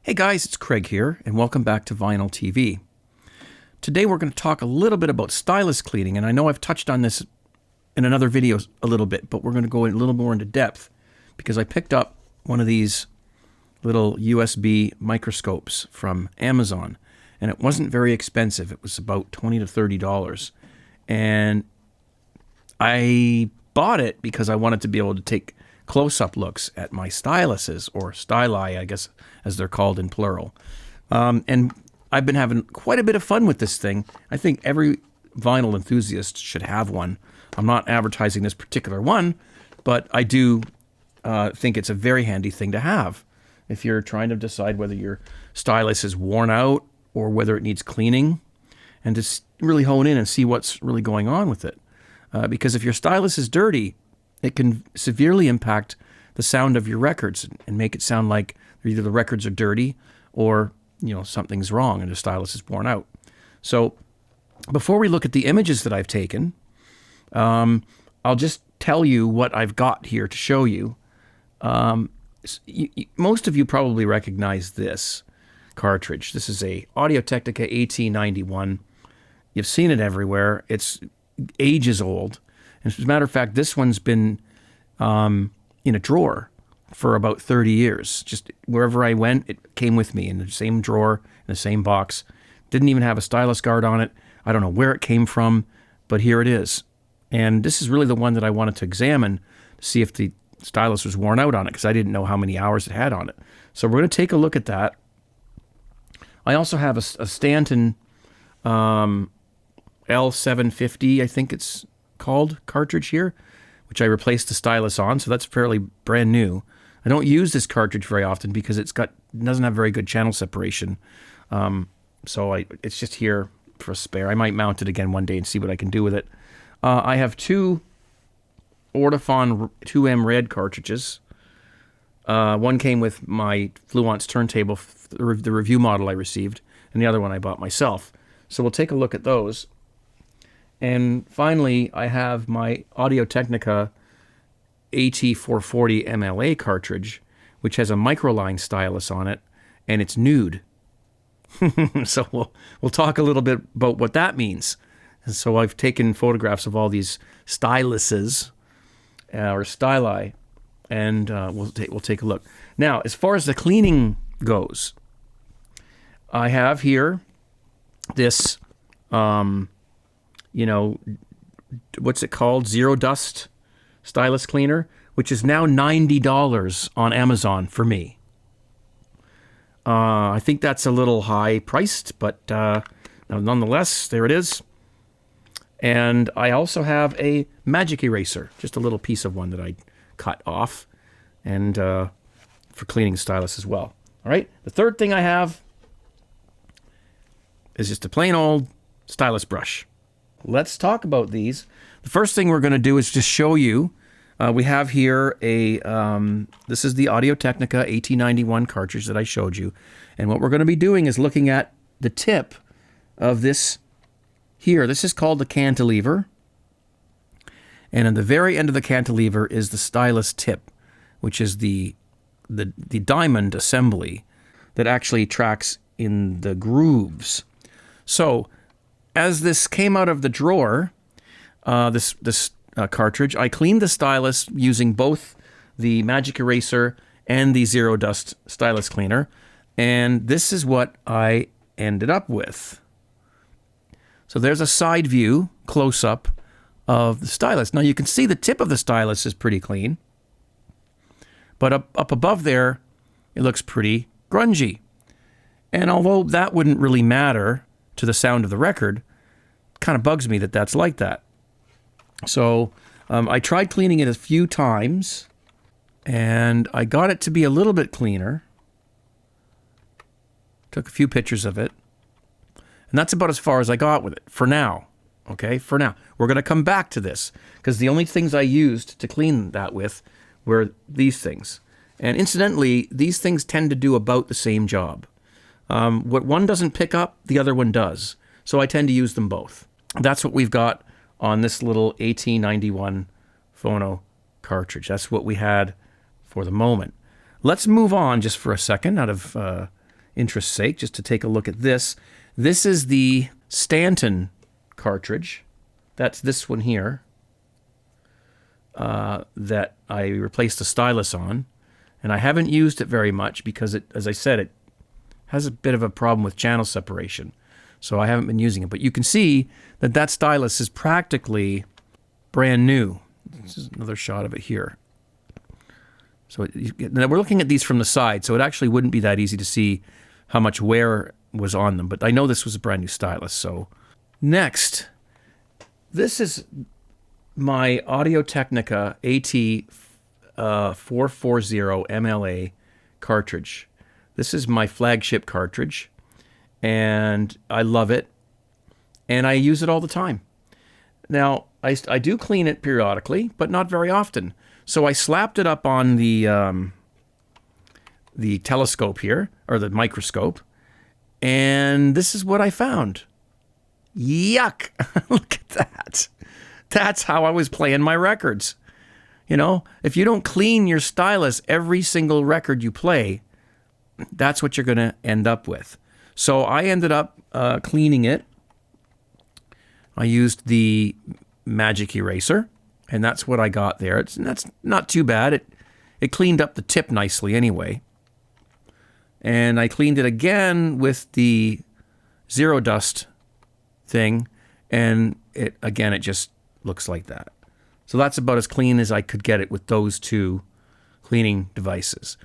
Hey guys, it's Craig here, and welcome back to Vinyl TV. Today we're going to talk a little bit about stylus cleaning, and I know I've touched on this in another video a little bit, but we're going to go a little more into depth because I picked up one of these little USB microscopes from Amazon, and it wasn't very expensive. It was about $20 to $30, and I bought it because I wanted to be able to take close-up looks at my styluses, or styli, I guess, as they're called in plural. And I've been having quite a bit of fun with this thing. I think every vinyl enthusiast should have one. I'm not advertising this particular one, but I do think it's a very handy thing to have if you're trying to decide whether your stylus is worn out or whether it needs cleaning, and just really hone in and see what's really going on with it. Because if your stylus is dirty, it can severely impact the sound of your records and make it sound like either the records are dirty or, something's wrong and the stylus is worn out. So before we look at the images that I've taken, I'll just tell you what I've got here to show you. Most of you probably recognize this cartridge. This is a Audio-Technica AT91. You've seen it everywhere. It's ages old. As a matter of fact, this one's been in a drawer for about 30 years. Just wherever I went, it came with me in the same drawer, in the same box. Didn't even have a stylus guard on it. I don't know where it came from, but here it is. And this is really the one that I wanted to examine to see if the stylus was worn out on it, because I didn't know how many hours it had on it. So we're going to take a look at that. I also have a Stanton L750, I think it's called, cartridge here, which I replaced the stylus on, so that's fairly brand new. I don't use this cartridge very often because it doesn't have very good channel separation, so it's just here for a spare. I might mount it again one day and see what I can do with it. I have two Ortofon 2M red cartridges. One came with my Fluence turntable, the review model I received, and the other one I bought myself. So we'll take a look at those. And finally, I have my Audio-Technica AT440 MLA cartridge, which has a microline stylus on it, and it's nude. So we'll talk a little bit about what that means. And so I've taken photographs of all these styluses, or styli, and we'll take a look. Now, as far as the cleaning goes, I have here this what's it called? Zero Dust Stylus Cleaner, which is now $90 on Amazon for me. I think that's a little high priced, but nonetheless, there it is. And I also have a magic eraser, just a little piece of one that I cut off, and for cleaning stylus as well. All right, the third thing I have is just a plain old stylus brush. Let's talk about these. The first thing we're going to do is just show you. We have here this is the Audio-Technica AT91 cartridge that I showed you. And what we're going to be doing is looking at the tip of this here. This is called the cantilever. And at the very end of the cantilever is the stylus tip, which is the diamond assembly that actually tracks in the grooves. So as this came out of the drawer, this cartridge, I cleaned the stylus using both the magic eraser and the Zero Dust stylus cleaner, and this is what I ended up with. So there's a side view, close-up, of the stylus. Now you can see the tip of the stylus is pretty clean, but up above there, it looks pretty grungy. And although that wouldn't really matter to the sound of the record, kind of bugs me that that's like that. So I tried cleaning it a few times, and I got it to be a little bit cleaner. Took a few pictures of it, and that's about as far as I got with it for now. Okay, for now. We're going to come back to this, because the only things I used to clean that with were these things. And incidentally, these things tend to do about the same job. What one doesn't pick up, the other one does. So I tend to use them both. That's what we've got on this little AT91 phono cartridge. That's what we had for the moment. Let's move on just for a second out of interest's sake, just to take a look at this. This is the Stanton cartridge. That's this one here that I replaced the stylus on. And I haven't used it very much because, as I said, it has a bit of a problem with channel separation. So I haven't been using it. But you can see that that stylus is practically brand new. This is another shot of it here. So now we're looking at these from the side, so it actually wouldn't be that easy to see how much wear was on them. But I know this was a brand new stylus. So next, this is my Audio-Technica AT440 MLA cartridge. This is my flagship cartridge, and I love it, and I use it all the time. Now, I do clean it periodically, but not very often. So I slapped it up on the telescope here, or the microscope, and this is what I found. Yuck! Look at that. That's how I was playing my records. You know, if you don't clean your stylus every single record you play, that's what you're going to end up with. So I ended up cleaning it. I used the magic eraser, and that's what I got there. That's not too bad. It cleaned up the tip nicely anyway. And I cleaned it again with the zero dust thing, and it just looks like that. So that's about as clean as I could get it with those two cleaning devices.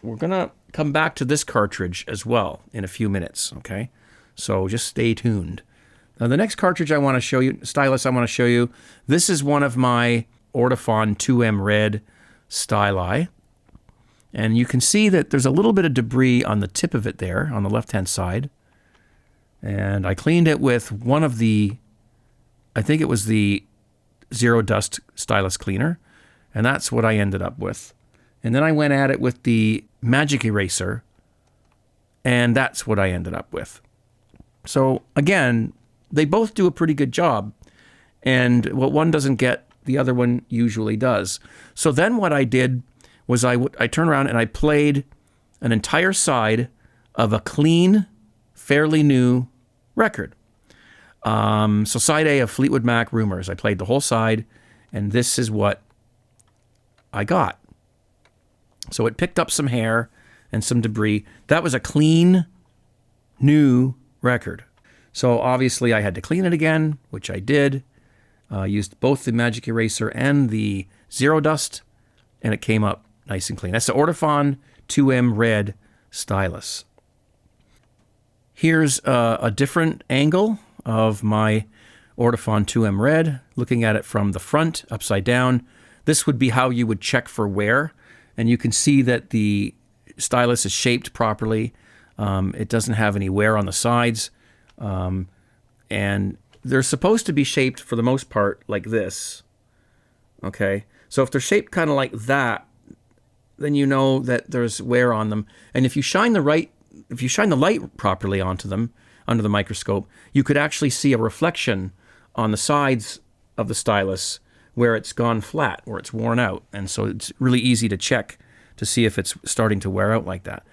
We're going to come back to this cartridge as well in a few minutes, okay? So just stay tuned. Now the next cartridge I want to show you, stylus I want to show you, this is one of my Ortofon 2M Red styli. And you can see that there's a little bit of debris on the tip of it there on the left-hand side. And I cleaned it with one of the, I think it was the zero dust stylus cleaner, and that's what I ended up with. And then I went at it with the magic eraser, and that's what I ended up with. So again, they both do a pretty good job, and what one doesn't get, the other one usually does. So then what I did was I turned around and I played an entire side of a clean, fairly new record. So side A of Fleetwood Mac Rumors. I played the whole side, and this is what I got. So it picked up some hair and some debris. That was a clean, new record. So obviously I had to clean it again, which I did. Used both the magic eraser and the zero dust, and it came up nice and clean. That's the Ortofon 2M Red stylus. Here's a different angle of my Ortofon 2M Red, looking at it from the front, upside down. This would be how you would check for wear, and you can see that the stylus is shaped properly. It doesn't have any wear on the sides, and they're supposed to be shaped, for the most part, like this. Okay, so if they're shaped kind of like that, then you know that there's wear on them. And if you shine the light properly onto them, under the microscope, you could actually see a reflection on the sides of the stylus where it's gone flat, where it's worn out. And so it's really easy to check to see if it's starting to wear out like that.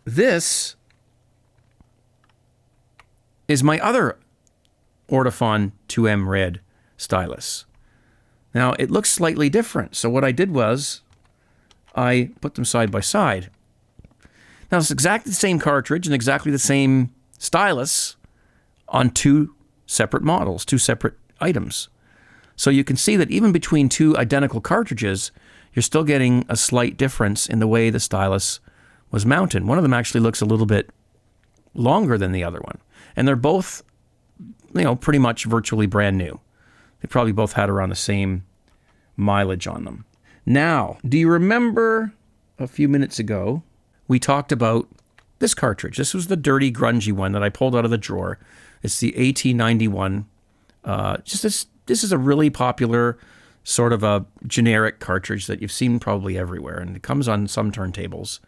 This is my other Ortofon 2M Red stylus. Now, it looks slightly different. So what I did was I put them side by side. Now, it's exactly the same cartridge and exactly the same stylus on two separate models, two separate items. So you can see that even between two identical cartridges, you're still getting a slight difference in the way the stylus was mounted. One of them actually looks a little bit longer than the other one. And they're both, you know, pretty much virtually brand new. They probably both had around the same mileage on them. Now, do you remember a few minutes ago, we talked about this cartridge? This was the dirty, grungy one that I pulled out of the drawer. It's the AT91. This is a really popular sort of a generic cartridge that you've seen probably everywhere, and it comes on some turntables.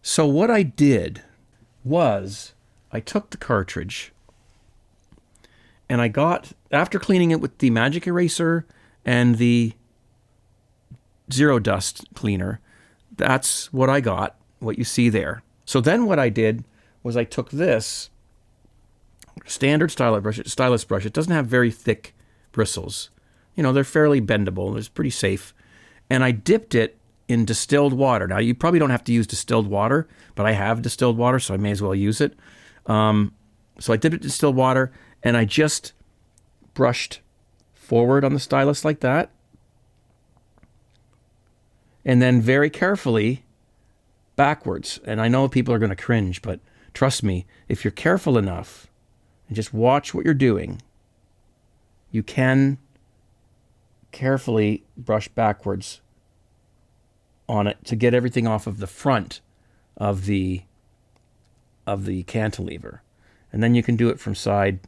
So what I did was I took the cartridge and I got, after cleaning it with the magic eraser and the zero dust cleaner, that's what I got, what you see there. So then what I did was I took this standard stylus brush. It doesn't have very thick bristles. You know, they're fairly bendable. It's pretty safe. And I dipped it in distilled water. Now, you probably don't have to use distilled water, but I have distilled water, so I may as well use it. So I dipped it in distilled water, and I just brushed forward on the stylus like that. And then very carefully backwards. And I know people are going to cringe, but trust me, if you're careful enough and just watch what you're doing, you can carefully brush backwards on it to get everything off of the front of the cantilever. And then you can do it from side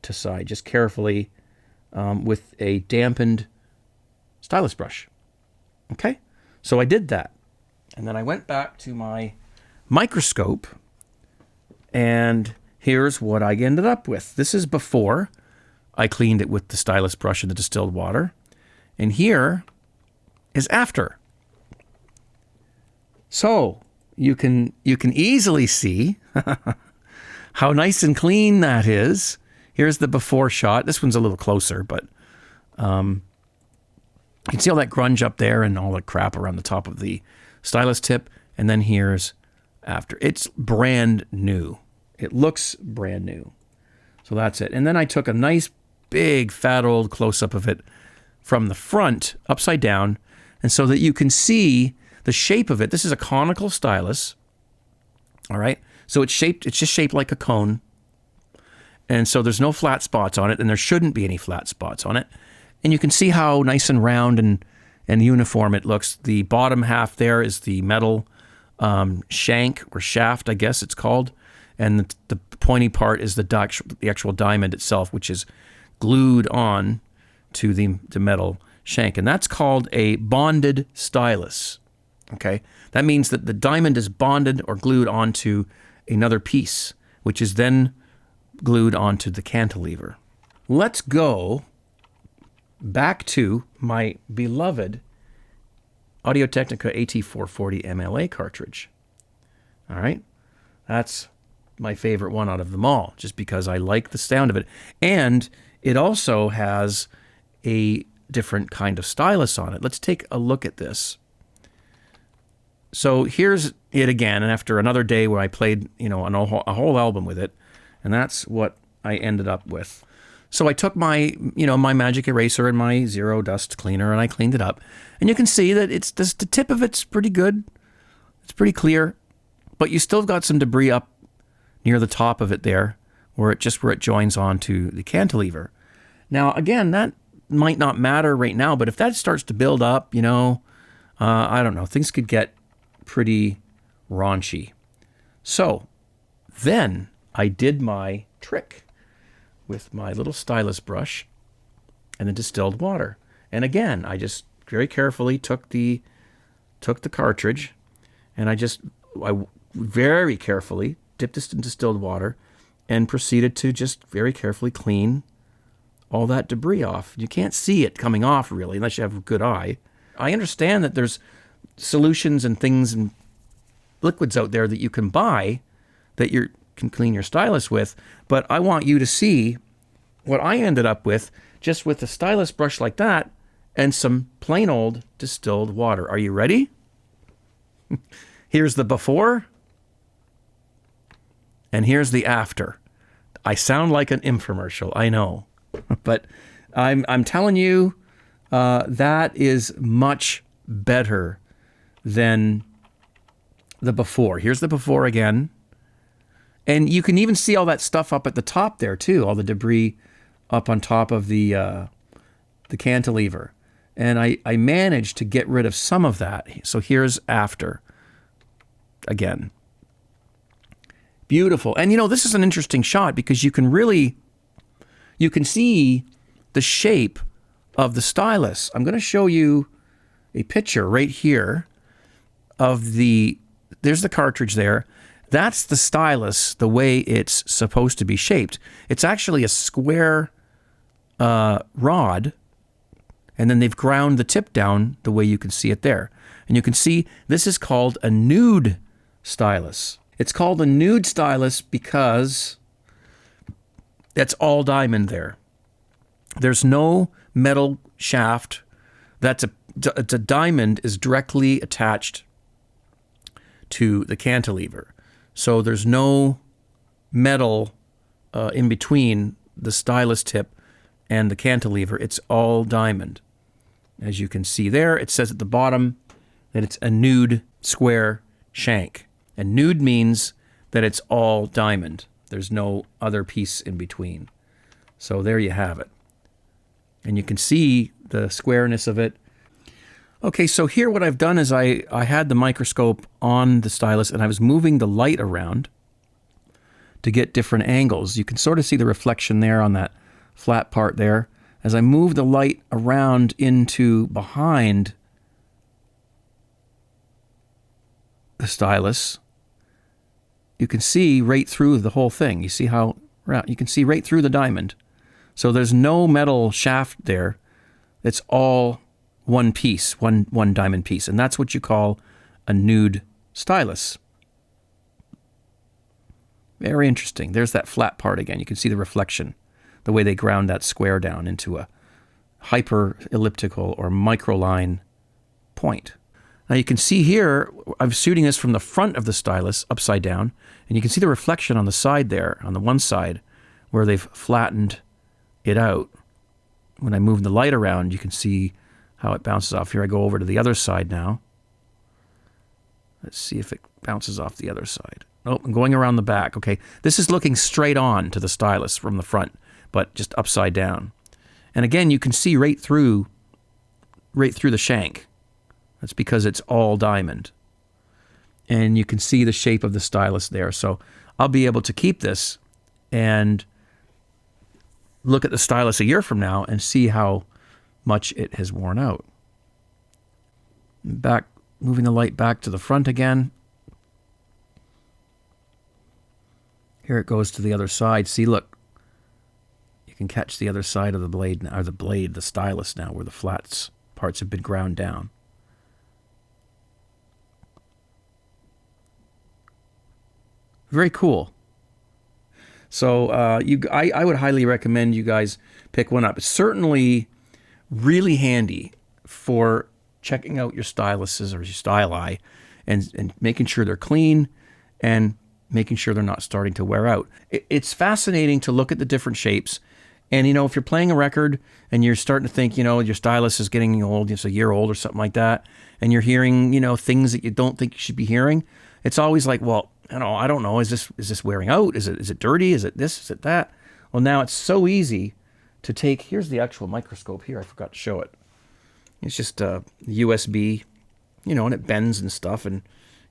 to side, just carefully with a dampened stylus brush. Okay? So I did that. And then I went back to my microscope, and here's what I ended up with. This is before I cleaned it with the stylus brush and the distilled water. And here is after. So you can easily see how nice and clean that is. Here's the before shot. This one's a little closer, but you can see all that grunge up there and all the crap around the top of the stylus tip. And then here's after. It's brand new. It looks brand new. So that's it. And then I took a nice big fat old close-up of it from the front upside down, and so that you can see the shape of it. This is a conical stylus. All right. So it's just shaped like a cone. And so there's no flat spots on it, and there shouldn't be any flat spots on it. And you can see how nice and round and uniform it looks. The bottom half there is the metal shank or shaft, I guess it's called. And the pointy part is the actual diamond itself, which is glued on to the metal shank. And that's called a bonded stylus. Okay? That means that the diamond is bonded or glued onto another piece, which is then glued onto the cantilever. Let's go back to my beloved Audio-Technica AT440 MLA cartridge. All right? That's my favorite one out of them all, just because I like the sound of it. And it also has a different kind of stylus on it. Let's take a look at this. So here's it again, and after another day where I played, you know, a whole album with it, and that's what I ended up with. So I took my, you know, my magic eraser and my zero dust cleaner, and I cleaned it up. And you can see that it's just, the tip of it's pretty good. It's pretty clear, but you still got some debris up near the top of it there, where it joins onto the cantilever. Now, again, that might not matter right now, but if that starts to build up, you know, I don't know, things could get pretty raunchy. So then I did my trick with my little stylus brush and the distilled water. And again, I just very carefully took the cartridge, and I very carefully dipped this in distilled water and proceeded to just very carefully clean all that debris off. You can't see it coming off really unless you have a good eye. I understand that there's solutions and things and liquids out there that you can buy that you can clean your stylus with, but I want you to see what I ended up with just with a stylus brush like that and some plain old distilled water. Are you ready? Here's the before, and here's the after. I sound like an infomercial, I know, but I'm telling you, that is much better than the before. Here's the before again. And you can even see all that stuff up at the top there too, all the debris up on top of the cantilever. And I managed to get rid of some of that. So here's after again. Beautiful. And you know, this is an interesting shot because you can see the shape of the stylus. I'm going to show you a picture right here of there's the cartridge there. That's the stylus, the way it's supposed to be shaped. It's actually a square rod, and then they've ground the tip down the way you can see it there. And you can see this is called a nude stylus. It's called a nude stylus because it's all diamond there. There's no metal shaft. It's a diamond is directly attached to the cantilever. So there's no metal in between the stylus tip and the cantilever. It's all diamond. As you can see there, it says at the bottom that it's a nude square shank. And nude means that it's all diamond. There's no other piece in between. So there you have it. And you can see the squareness of it. Okay, so here what I've done is I had the microscope on the stylus and I was moving the light around to get different angles. You can sort of see the reflection there on that flat part there. As I move the light around into behind the stylus, you can see right through the whole thing. You see how you can see right through the diamond. So there's no metal shaft there. It's all one piece, one diamond piece. And that's what you call a nude stylus. Very interesting. There's that flat part again. You can see the reflection, the way they ground that square down into a hyper elliptical or microline point. Now you can see here, I'm shooting this from the front of the stylus upside down, and you can see the reflection on the side there, on the one side, where they've flattened it out. When I move the light around, you can see how it bounces off. Here I go over to the other side now. Let's see if it bounces off the other side. Oh, I'm going around the back. Okay, this is looking straight on to the stylus from the front, but just upside down. And again, you can see right through the shank. That's because it's all diamond. And you can see the shape of the stylus there. So I'll be able to keep this and look at the stylus a year from now and see how much it has worn out. Back, moving the light back to the front again. Here it goes to the other side. See, look. You can catch the other side of the blade, or the stylus now, where the flat parts have been ground down. Very cool. So I would highly recommend you guys pick one up. It's certainly really handy for checking out your styluses or your styli and making sure they're clean and making sure they're not starting to wear out. It's fascinating to look at the different shapes. And, if you're playing a record and you're starting to think, your stylus is getting old, it's a year old or something like that, and you're hearing, things that you don't think you should be hearing, it's always like, well, I don't know, is this wearing out? Is it dirty? Is it this? Is it that? Well, now it's so easy to take, here's the actual microscope here, I forgot to show it. It's just a USB, and it bends and stuff, and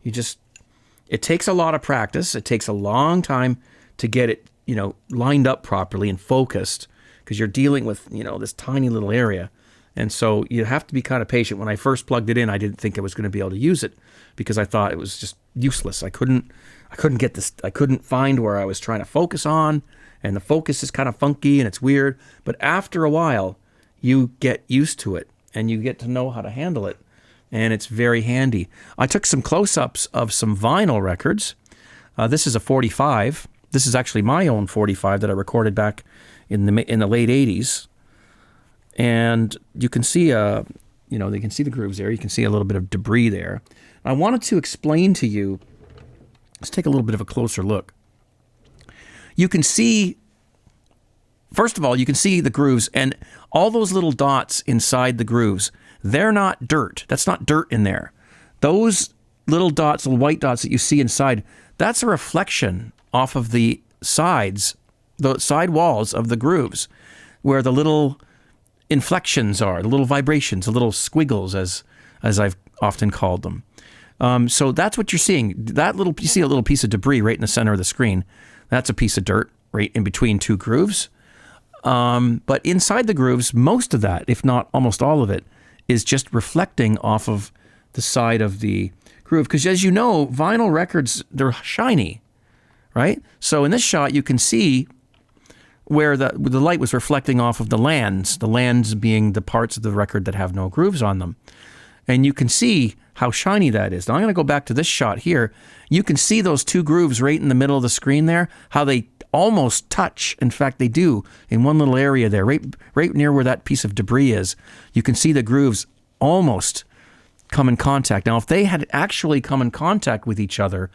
it takes a lot of practice. It takes a long time to get it, lined up properly and focused, because you're dealing with, this tiny little area. And so you have to be kind of patient. When I first plugged it in, I didn't think I was going to be able to use it because I thought it was just useless. I couldn't get this. I couldn't find where I was trying to focus on, and the focus is kind of funky and it's weird. But after a while, you get used to it and you get to know how to handle it, and it's very handy. I took some close-ups of some vinyl records. This is a 45. This is actually my own 45 that I recorded back in the late 80s. And you can see, they can see the grooves there. You can see a little bit of debris there. I wanted to explain to you, let's take a little bit of a closer look. You can see, first of all, you can see the grooves, and all those little dots inside the grooves, they're not dirt. That's not dirt in there. Those little dots, little white dots that you see inside, that's a reflection off of the sides, the side walls of the grooves, where the little inflections are, the little vibrations, the little squiggles, as I've often called them. So that's what you're seeing. You see a little piece of debris right in the center of the screen. That's a piece of dirt right in between two grooves. But inside the grooves, most of that, if not almost all of it, is just reflecting off of the side of the groove. Because as you know, vinyl records, they're shiny, right? So in this shot, you can see where the light was reflecting off of the lands being the parts of the record that have no grooves on them. And you can see how shiny that is. Now I'm going to go back to this shot here. You can see those two grooves right in the middle of the screen there, how they almost touch. In fact, they do in one little area there, right near where that piece of debris is. You can see the grooves almost come in contact. Now, if they had actually come in contact with each other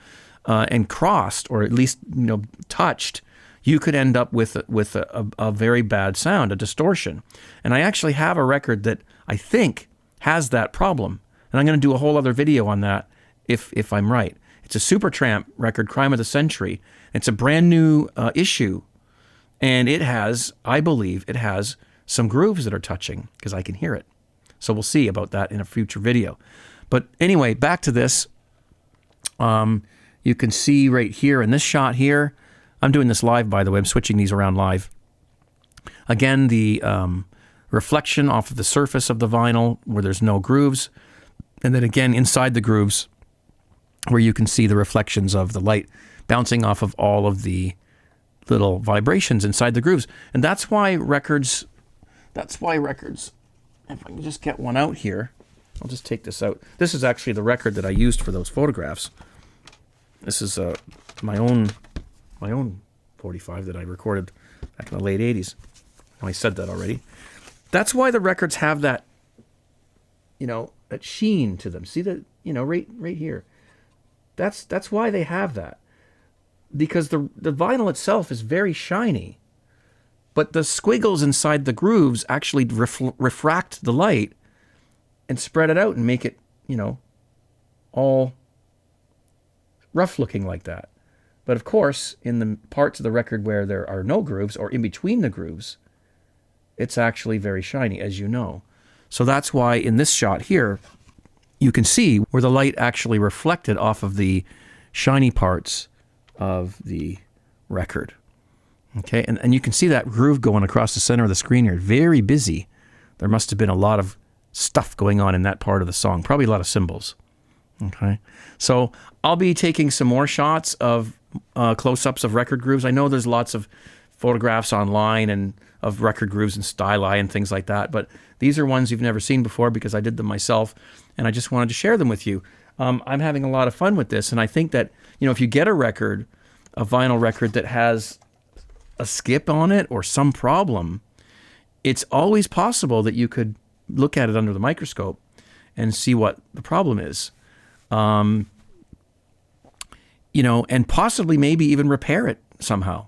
and crossed, or at least touched, you could end up with a very bad sound, a distortion. And I actually have a record that I think has that problem. And I'm going to do a whole other video on that if I'm right. It's a Supertramp record, Crime of the Century. It's a brand new issue. And it has, I believe, it has some grooves that are touching because I can hear it. So we'll see about that in a future video. But anyway, back to this. You can see right here in this shot here, I'm doing this live, by the way. I'm switching these around live. Again, the reflection off of the surface of the vinyl where there's no grooves. And then again, inside the grooves where you can see the reflections of the light bouncing off of all of the little vibrations inside the grooves. And that's why records, if I can just get one out here, I'll just take this out. This is actually the record that I used for those photographs. This is my own 45 that I recorded back in the late 80s. I said that already. That's why the records have that, that sheen to them. See that, right here. That's why they have that. Because the vinyl itself is very shiny. But the squiggles inside the grooves actually refract the light and spread it out and make it, all rough looking like that. But of course, in the parts of the record where there are no grooves or in between the grooves, it's actually very shiny, as you know. So that's why in this shot here, you can see where the light actually reflected off of the shiny parts of the record. Okay, and you can see that groove going across the center of the screen here. Very busy. There must have been a lot of stuff going on in that part of the song. Probably a lot of cymbals. Okay, so I'll be taking some more shots of close-ups of record grooves. I know there's lots of photographs online and of record grooves and styli and things like that, but these are ones you've never seen before because I did them myself, and I just wanted to share them with you. I'm having a lot of fun with this, and I think that if you get a record, a vinyl record that has a skip on it or some problem, it's always possible that you could look at it under the microscope and see what the problem is. And possibly maybe even repair it somehow.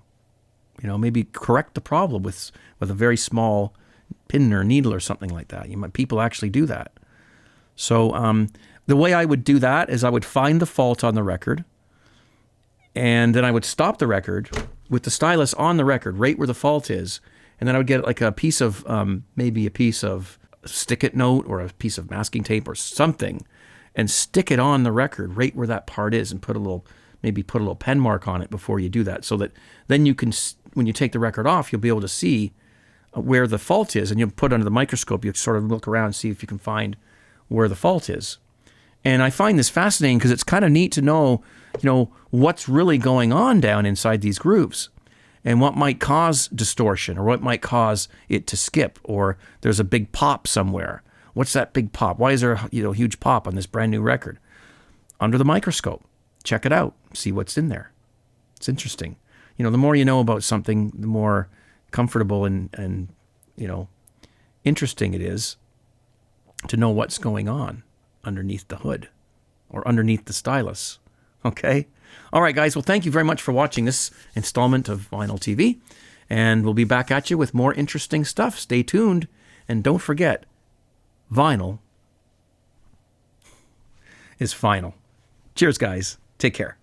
Maybe correct the problem with a very small pin or needle or something like that. People actually do that. So the way I would do that is I would find the fault on the record, and then I would stop the record with the stylus on the record, right where the fault is, and then I would get like a piece of, maybe a piece of stick-it note or a piece of masking tape or something, and stick it on the record right where that part is, and maybe put a little pen mark on it before you do that, so that then you can, when you take the record off, you'll be able to see where the fault is, and you'll put it under the microscope. You sort of look around and see if you can find where the fault is. And I find this fascinating because it's kind of neat to know, what's really going on down inside these grooves and what might cause distortion or what might cause it to skip, or there's a big pop somewhere. What's that big pop? Why is there a huge pop on this brand new record? Under the microscope. Check it out. See what's in there. It's interesting. The more you know about something, the more comfortable and interesting it is to know what's going on underneath the hood or underneath the stylus. Okay? All right, guys. Well, thank you very much for watching this installment of Vinyl TV. And we'll be back at you with more interesting stuff. Stay tuned. And don't forget, vinyl is final. Cheers, guys. Take care.